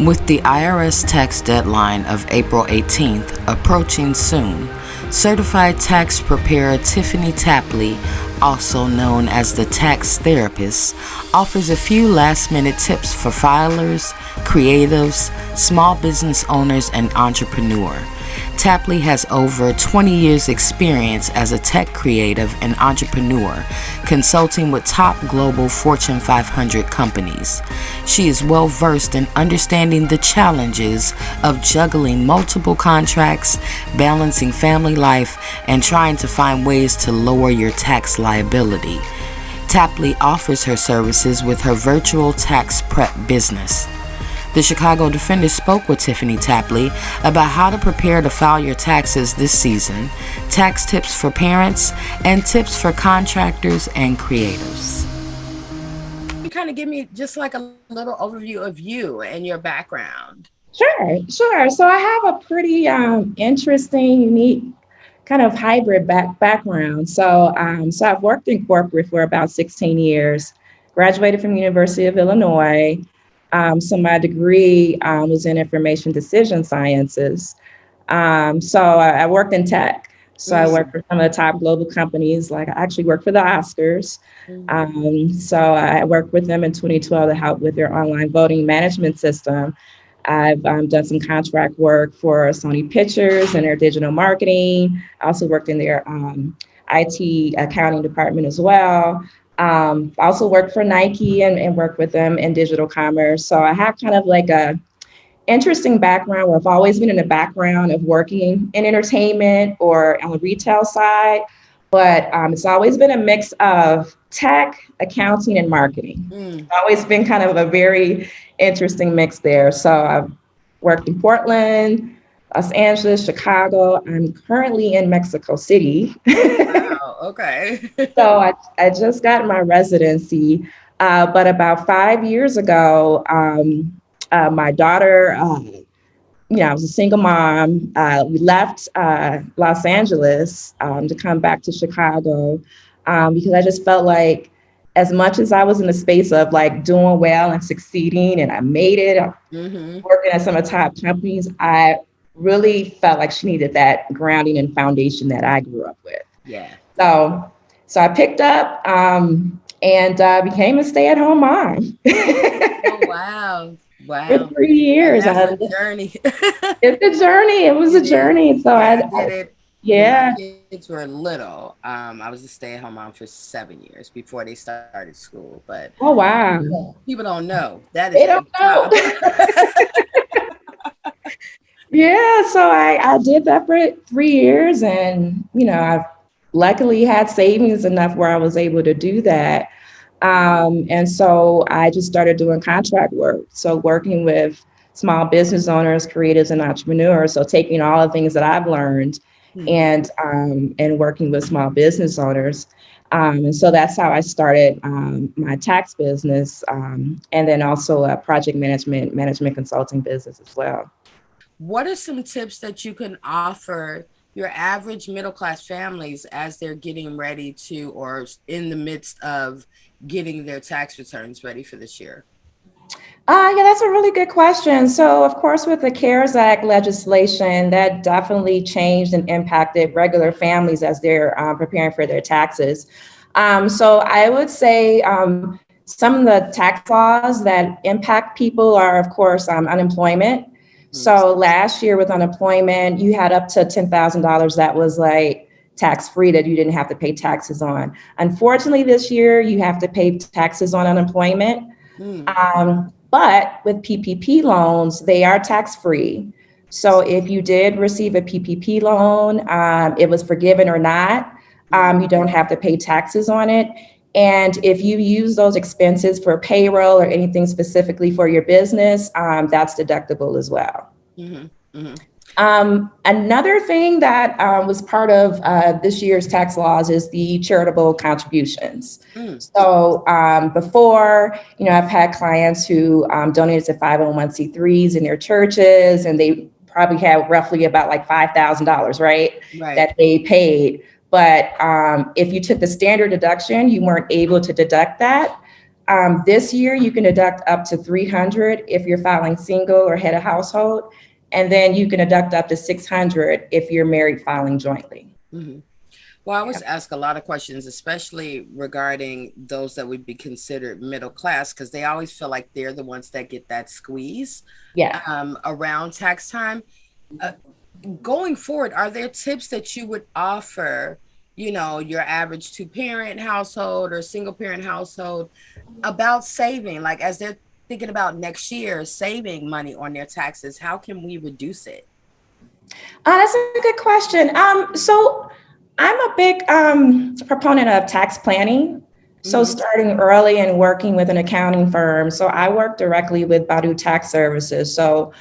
With the IRS tax deadline of April 18th approaching soon, certified tax preparer Tiffany Tapley, also known as the tax therapist, offers a few last-minute tips for filers, creatives, small business owners, and entrepreneurs. Tapley has over 20 years experience as a tech creative and entrepreneur, consulting with top global Fortune 500 companies. She is well versed in understanding the challenges of juggling multiple contracts, balancing family life, and trying to find ways to lower your tax liability. Tapley offers her services with her virtual tax prep business. The Chicago Defender spoke with Tiffany Tapley about how to prepare to file your taxes this season, tax tips for parents, and tips for contractors and creators. You kind of give me just like a little overview of you and your background. Sure. So I have a pretty interesting, unique kind of hybrid background. So I've worked in corporate for about 16 years, graduated from University of Illinois. So my degree was in information decision sciences. I worked in tech. So I worked for some of the top global companies. Like I actually worked for the Oscars. So I worked with them in 2012 to help with their online voting management system. I've done some contract work for Sony Pictures and their digital marketing. I also worked in their IT accounting department as well. I also worked for Nike and worked with them in digital commerce. So I have kind of like a interesting background where I've always been in the background of working in entertainment or on the retail side, but it's always been a mix of tech, accounting, and marketing. It's always been kind of a very interesting mix there. So I've worked in Portland, Los Angeles, Chicago. I'm currently in Mexico City. Wow, okay. So I just got my residency, but about 5 years ago, my daughter, I was a single mom. We left Los Angeles to come back to Chicago because I just felt like as much as I was in the space of like doing well and succeeding and I made it, working at some of the top companies, I really felt like she needed that grounding and foundation that I grew up with. Yeah. So I picked up and became a stay-at-home mom. Oh, wow. For 3 years. That's a journey. It's a journey. It was a journey. So I did it. Yeah. When my kids were little. I was a stay-at-home mom for 7 years before they started school. But oh wow, people don't know that is they don't know. Yeah. So I did that for 3 years, and I've luckily had savings enough where I was able to do that. And so I just started doing contract work. So working with small business owners, creatives, and entrepreneurs. So taking all the things that I've learned and working with small business owners. And so that's how I started my tax business, and then also a project management consulting business as well. What are some tips that you can offer your average middle-class families as they're getting ready to, or in the midst of getting their tax returns ready for this year? Yeah, that's a really good question. So, of course, with the CARES Act legislation, that definitely changed and impacted regular families as they're preparing for their taxes. So I would say some of the tax laws that impact people are, of course, unemployment. So last year with unemployment, you had up to $10,000 that was like tax-free that you didn't have to pay taxes on. Unfortunately, this year you have to pay taxes on unemployment. But with PPP loans, they are tax-free. So if you did receive a PPP loan, it was forgiven or not, you don't have to pay taxes on it. And if you use those expenses for payroll or anything specifically for your business, that's deductible as well. Another thing that was part of this year's tax laws is the charitable contributions. So before, I've had clients who donated to 501c3s in their churches, and they probably have roughly about like $5,000, right, that they paid. But if you took the standard deduction, you weren't able to deduct that. This year, you can deduct up to 300 if you're filing single or head of household, and then you can deduct up to 600 if you're married filing jointly. Hmm. Well, I Yeah. always ask a lot of questions, especially regarding those that would be considered middle class, because they always feel like they're the ones that get that squeeze Yeah. around tax time. Uh, Going forward, are there tips that you would offer, your average two-parent household or single-parent household about saving, like as they're thinking about next year saving money on their taxes? How can we reduce it? That's a good question. So I'm a big proponent of tax planning. So Hmm. starting early and working with an accounting firm. So I work directly with Badu Tax Services. So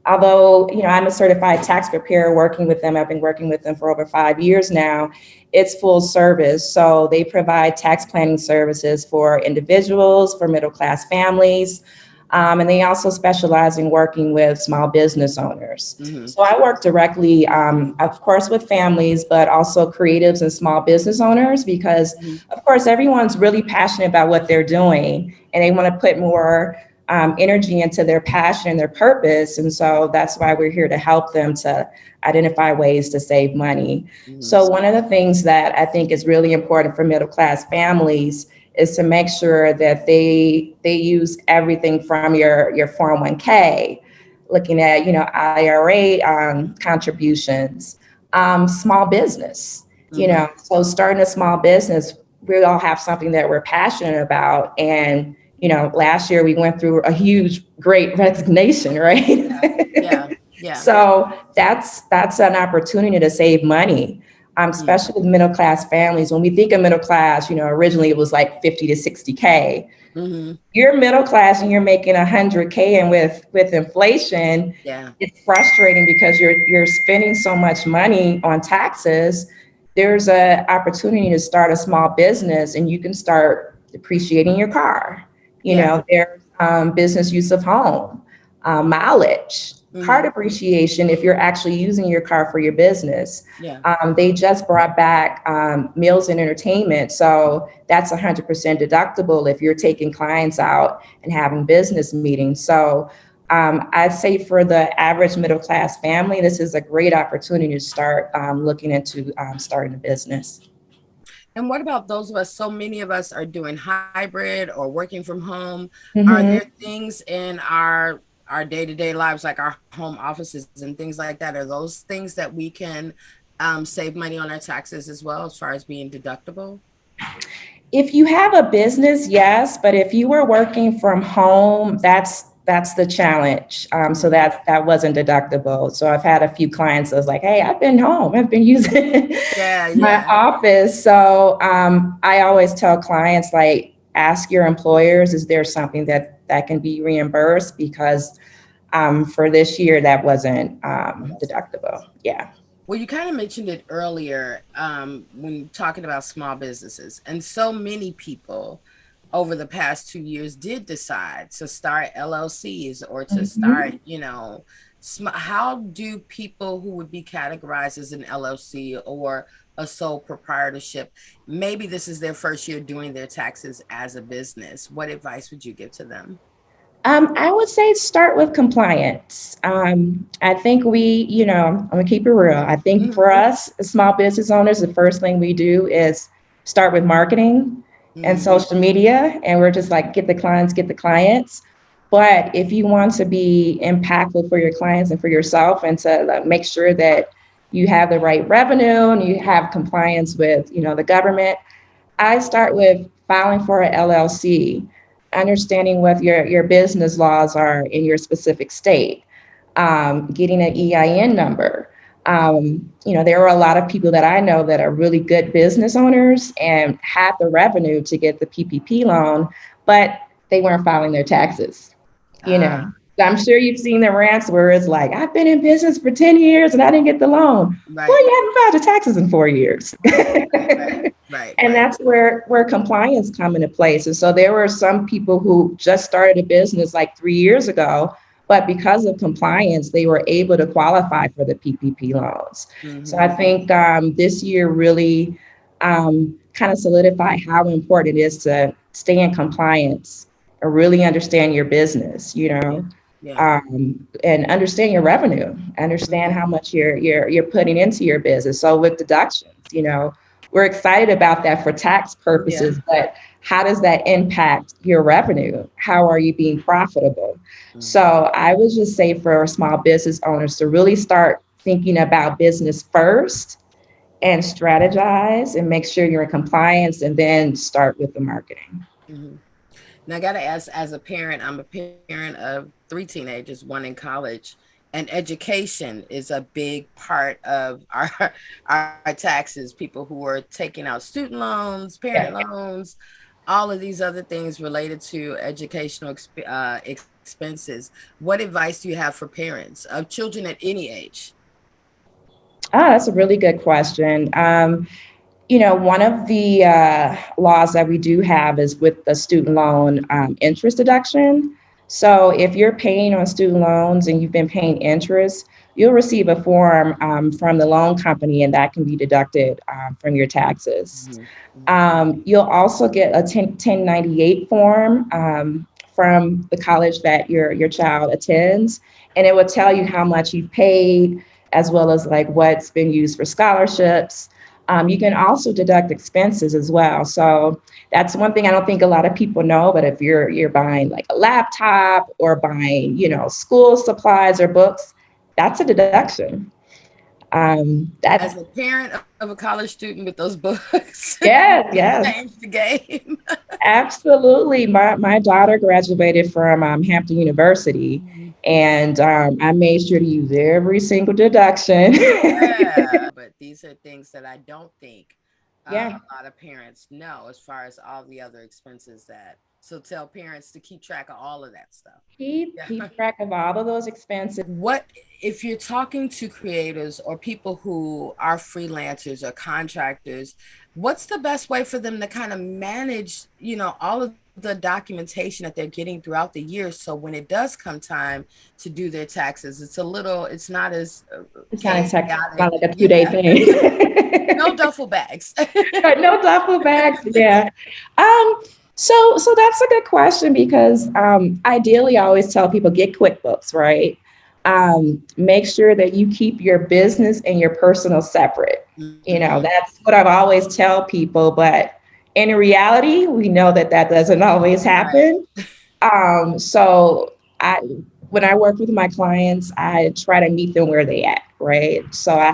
although, I'm a certified tax preparer working with them, I've been working with them for over 5 years now. It's full service. So they provide tax planning services for individuals, for middle class families, and they also specialize in working with small business owners. Hmm. So I work directly, of course, with families, but also creatives and small business owners because, Hmm. of course, everyone's really passionate about what they're doing and they want to put more energy into their passion and their purpose. And so that's why we're here to help them to identify ways to save money. Hmm. So one of the things that I think is really important for middle class families is to make sure that they use everything from your 401k, looking at IRA contributions, small business. Hmm. So starting a small business, we all have something that we're passionate about, and last year we went through a huge, great resignation, right? Yeah, yeah, yeah. So that's an opportunity to save money, Mm. especially with middle class families. When we think of middle class, originally it was like 50 to 60K. Hmm. You're middle class and you're making 100K, and with inflation, Yeah, it's frustrating because you're spending so much money on taxes. There's an opportunity to start a small business, and you can start depreciating your car. yeah. There's business use of home, mileage, car Hmm. depreciation if you're actually using your car for your business. Yeah. They just brought back meals and entertainment. So that's 100% deductible if you're taking clients out and having business meetings. So I'd say for the average middle class family, this is a great opportunity to start looking into starting a business. And what about those of us? So many of us are doing hybrid or working from home. Are there Mhm. things in our day-to-day lives, like our home offices and things like that? Are those things that we can save money on our taxes as well, as far as being deductible? If you have a business, yes, but if you were working from home, that's the challenge. So Mm. that wasn't deductible. So I've had a few clients that was like, "Hey, I've been home. I've been using Yeah, my yeah. office." So I always tell clients, like, ask your employers, is there something that can be reimbursed? Because for this year, that wasn't deductible. Yeah. Well, you kind of mentioned it earlier when talking about small businesses. And so many people over the past 2 years did decide to start LLCs or to start, Mhm. how do people who would be categorized as an LLC or a sole proprietorship, maybe this is their first year doing their taxes as a business? What advice would you give to them? I would say start with compliance. I think I'm gonna keep it real. I think Hmm. for us, as small business owners, the first thing we do is start with marketing and Hmm. social media, and we're just like, get the clients, get the clients. But if you want to be impactful for your clients and for yourself, and to make sure that you have the right revenue and you have compliance with, the government, I start with filing for an LLC, understanding what your business laws are in your specific state, getting an EIN number. There are a lot of people that I know that are really good business owners and had the revenue to get the PPP loan, but they weren't filing their taxes. you Ah, know. So I'm sure you've seen the rants where it's like, I've been in business for 10 years and I didn't get the loan. Well, right, you haven't filed your taxes in 4 years. right, right, right, And right. that's where compliance come into place. And so there were some people who just started a business like 3 years ago, but because of compliance, they were able to qualify for the PPP loans. So I Hmm. think this year really kind of solidify how important it is to stay in compliance or really understand your business, Yeah. Yeah. and understand your revenue, understand Hmm. how much you're putting into your business. So with deductions, we're excited about that for tax Yeah. purposes, but how does that impact your revenue? How are you being profitable? So Hmm. I would just say for small business owners to really start thinking about business first and strategize and make sure you're in compliance and then start with the marketing. Hmm. Now, I got to ask, as a parent, I'm a parent of three teenagers, one in college, and education is a big part of our our taxes. People who are taking out student loans, parent Yeah. loans, all of these other things related to educational expenses. What advice do you have for parents of children at any age? That's a really good question. One of the laws that we do have is with the student loan interest deduction. So if you're paying on student loans and you've been paying interest, you'll receive a form from the loan company, and that can be deducted from your taxes. Hmm. You'll also get a 1098 form from the college that your child attends, and it will tell you how much you've paid, as well as like what's been used for scholarships. You can also deduct expenses as well. So that's one thing I don't think a lot of people know. But if you're buying like a laptop or buying, school supplies or books, that's a deduction. As That a parent of a college student with those books, you Yes, yes. changed the game. Absolutely. My daughter graduated from Hampton University, and I made sure to use every single deduction. Yeah, but these are things that I don't think Yeah, a lot of parents know as far as all the other expenses that. So tell parents to keep track of all of that stuff. keep Yeah. track of all of those expenses. What if you're talking to creators or people who are freelancers or contractors, what's the best way for them to kind of manage, all of the documentation that they're getting throughout the year, so when it does come time to do their taxes, it's not as It's not in text, it's chaotic. not like a Yeah. 2 day thing. No duffel bags. Right, no duffel bags. Yeah. Um, so that's a good question because ideally, I always tell people get QuickBooks, right? Make sure that you keep your business and your personal separate. Hmm. That's what I've always tell people, but in reality, we know that that doesn't always Right. happen. So I, when I work with my clients, I try to meet them where they at, right? So I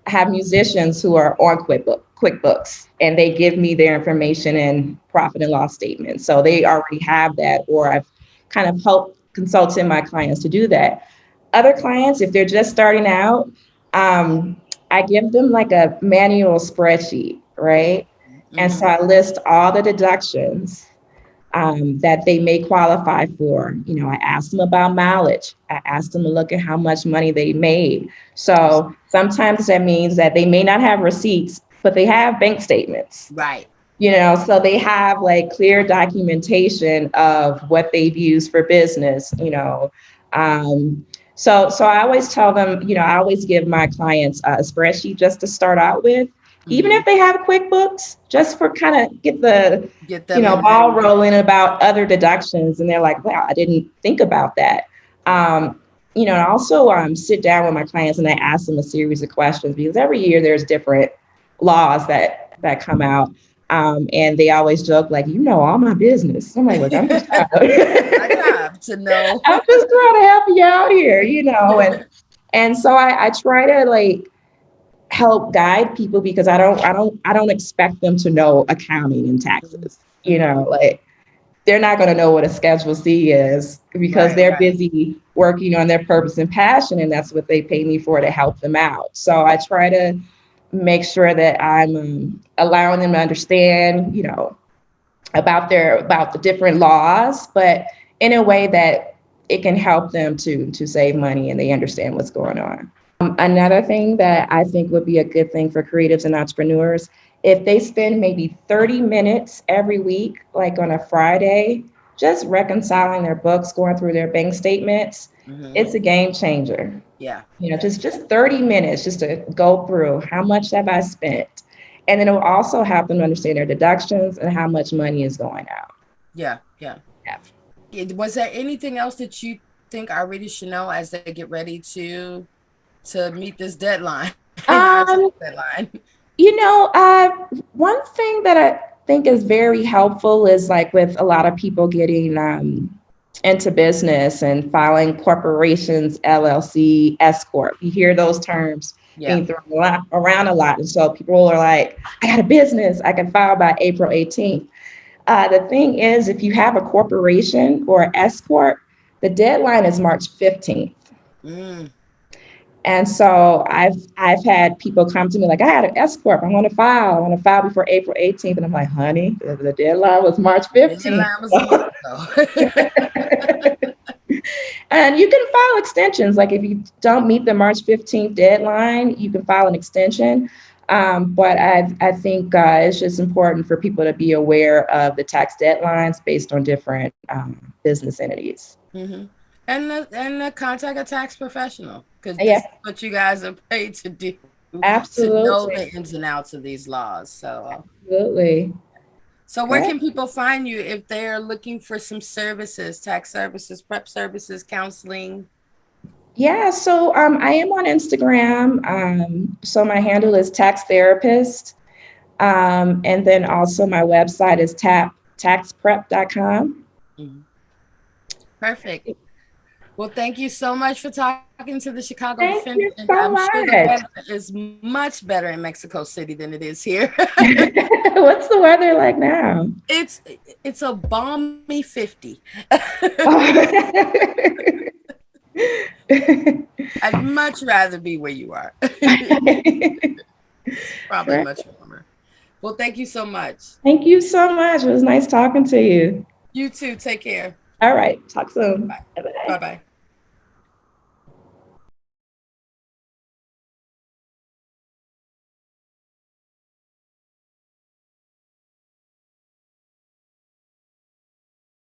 have musicians who are on QuickBooks, and they give me their information and profit and loss statements. So they already have that, or I've kind of helped consulting my clients to do that. Other clients, if they're just starting out, I give them like a manual spreadsheet, right? And Hmm. so I list all the deductions that they may qualify for. I asked them about mileage. I asked them to look at how much money they made. So sometimes that means that they may not have receipts, but they have bank statements. Right. So they have like clear documentation of what they've used for business. So I always tell them, I always give my clients a spreadsheet just to start out with, even Hmm. if they have QuickBooks, just for kind of get the Get them ball in. rolling about other deductions, and they're like, wow, I didn't think about that. Yeah. And also sit down with my clients and I ask them a series of questions because every year there's different laws that come out. And they always joke like, all my business. I'm like, look, I'm just trying My to, job to know. I'm just trying to help you out here. And so I try to like help guide people because I don't expect them to know accounting and taxes. Hmm. Like they're not going to know what a Schedule C is because Right. they're busy working on their purpose and passion, and that's what they pay me for to help them out. So I try to make sure that I'm allowing them to understand, about the different laws, but in a way that it can help them to save money and they understand what's going on. Another thing that I think would be a good thing for creatives and entrepreneurs, if they spend maybe 30 minutes every week, like on a Friday, just reconciling their books, going through their bank statements, Hmm. it's a game changer. Yeah. Just 30 minutes just to go through how much have I spent, And then it will also help them understand their deductions and how much money is going out. Yeah, yeah. Yeah. Was there anything else that you think our readers should know as they get ready to meet this deadline, our Um, deadline? You know, one thing that I think is very helpful is like with a lot of people getting into business and filing corporations, LLC, S corp. You hear those terms Yeah. being thrown around a lot, and so people are like, "I got a business. I can file by April 18th." The thing is, if you have a corporation or S corp, the deadline is March 15th. Mm. And so I've had people come to me like, I had an S corp. I want to file. I want to file before April 18th. And I'm like, honey, the deadline was March 15th. Deadline was a month ago. And you can file extensions. Like if you don't meet the March 15th deadline, you can file an extension. But I think it's just important for people to be aware of the tax deadlines based on different business entities. Mm-hmm. And contact a tax professional, because this Yeah, is what you guys are paid to do, to know absolutely. the ins and outs of these laws. Absolutely. So where Okay. can people find you if they're looking for some services, tax services, prep services, counseling? Yeah, so I am on Instagram. So my handle is tax therapist. And then also my website is taxprep.com. Mhm. Perfect. Well, thank you so much for talking to the Chicago Thank you Defendant. so I'm sure the much. weather is much better in Mexico City than it is here. What's the weather like now? it's it's a balmy 50. I'd much rather be where you are. It's probably Great. much warmer. Well, thank you so much. Thank you so much. It was nice talking to you. You too. Take care. All right. Talk soon. Bye. Bye-bye. Bye bye.